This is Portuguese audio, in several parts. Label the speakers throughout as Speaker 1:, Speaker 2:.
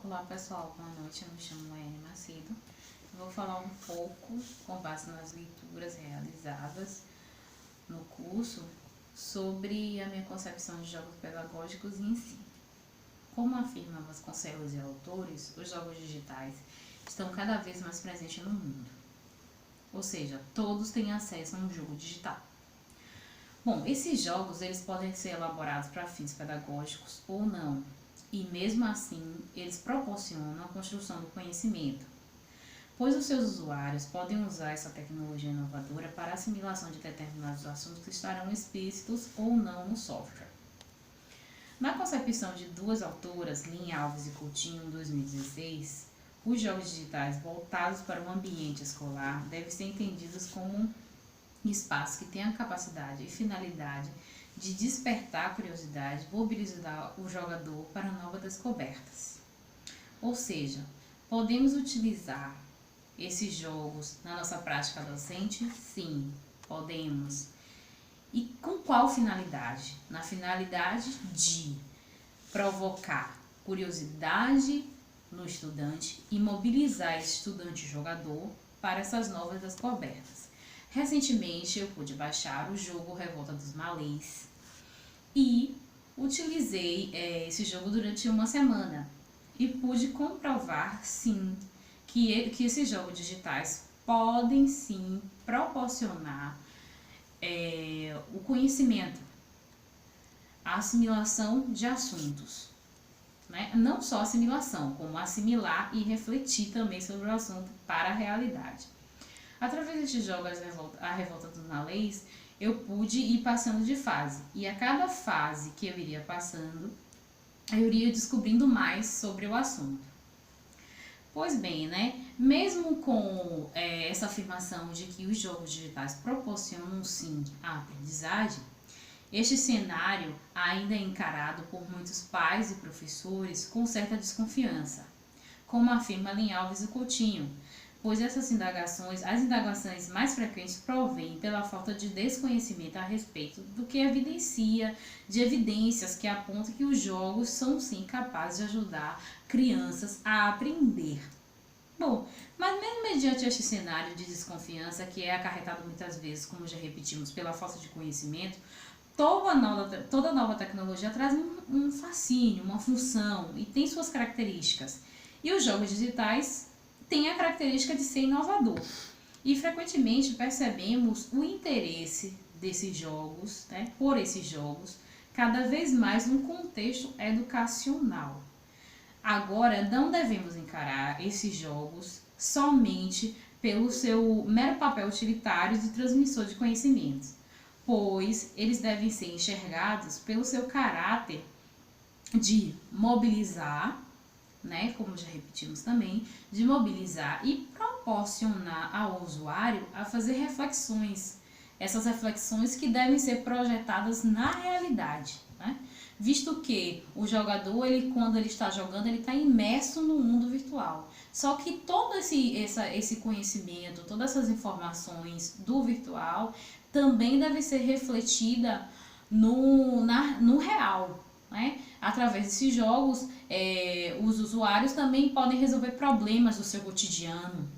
Speaker 1: Olá pessoal, boa noite, eu me chamo Laene Macedo. Eu vou falar um pouco, com base nas leituras realizadas no curso, sobre a minha concepção de jogos pedagógicos em si. Como afirma Vasconcelos e autores, os jogos digitais estão cada vez mais presentes no mundo. Ou seja, todos têm acesso a um jogo digital. Bom, esses jogos eles podem ser elaborados para fins pedagógicos ou não, e mesmo assim eles proporcionam a construção do conhecimento, pois os seus usuários podem usar essa tecnologia inovadora para a assimilação de determinados assuntos que estarão explícitos ou não no software. Na concepção de duas autoras, Lin Alves e Coutinho, em 2016, os jogos digitais voltados para o ambiente escolar devem ser entendidos como um espaço que tem a capacidade e finalidade de despertar a curiosidade, mobilizar o jogador para novas descobertas. Ou seja, podemos utilizar esses jogos na nossa prática docente? Sim, podemos. E com qual finalidade? Na finalidade de provocar curiosidade no estudante e mobilizar esse estudante jogador para essas novas descobertas. Recentemente eu pude baixar o jogo Revolta dos Malês e utilizei esse jogo durante uma semana e pude comprovar sim que esses jogos digitais podem sim proporcionar o conhecimento, a assimilação de assuntos, né? Não só assimilação, como assimilar e refletir também sobre o assunto para a realidade. Através destes jogos, a Revolta dos Malês, eu pude ir passando de fase. E a cada fase que eu iria passando, eu iria descobrindo mais sobre o assunto. Pois bem, né? Mesmo com essa afirmação de que os jogos digitais proporcionam sim a aprendizagem, este cenário ainda é encarado por muitos pais e professores com certa desconfiança, como afirma Lin Alves e Coutinho, pois as indagações mais frequentes provêm pela falta de desconhecimento a respeito do que evidencia, de evidências que apontam que os jogos são sim capazes de ajudar crianças a aprender. Bom, mas mesmo mediante este cenário de desconfiança que é acarretado muitas vezes, como já repetimos, pela falta de conhecimento, toda nova tecnologia traz um fascínio, uma função e tem suas características. E os jogos digitais tem a característica de ser inovador. E frequentemente percebemos o interesse desses jogos, né, por esses jogos, cada vez mais no contexto educacional. Agora, não devemos encarar esses jogos somente pelo seu mero papel utilitário de transmissor de conhecimentos, pois eles devem ser enxergados pelo seu caráter de mobilizar, né, como já repetimos também, de mobilizar e proporcionar ao usuário a fazer reflexões. Essas reflexões que devem ser projetadas na realidade, né? Visto que o jogador, quando ele está jogando, ele está imerso no mundo virtual. Só que todo esse conhecimento, todas essas informações do virtual também deve ser refletida no real, né? Através desses jogos, os usuários também podem resolver problemas do seu cotidiano,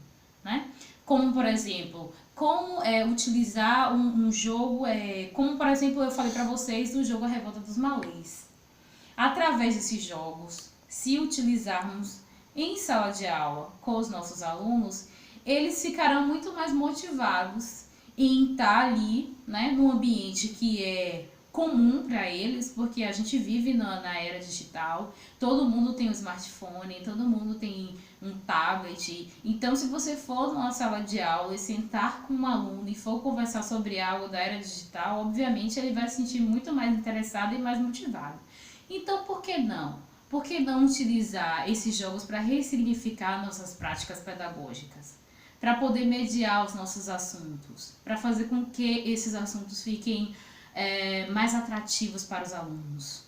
Speaker 1: né? Como, por exemplo, como utilizar um jogo, como, por exemplo, eu falei para vocês do jogo A Revolta dos Malês. Através desses jogos, se utilizarmos em sala de aula com os nossos alunos, eles ficarão muito mais motivados em estar ali, né, num ambiente que é comum para eles, porque a gente vive na era digital, todo mundo tem um smartphone, todo mundo tem um tablet. Então, se você for numa sala de aula e sentar com um aluno e for conversar sobre algo da era digital, obviamente ele vai se sentir muito mais interessado e mais motivado. Então, por que não? Por que não utilizar esses jogos para ressignificar nossas práticas pedagógicas? Para poder mediar os nossos assuntos, para fazer com que esses assuntos fiquem mais atrativos para os alunos.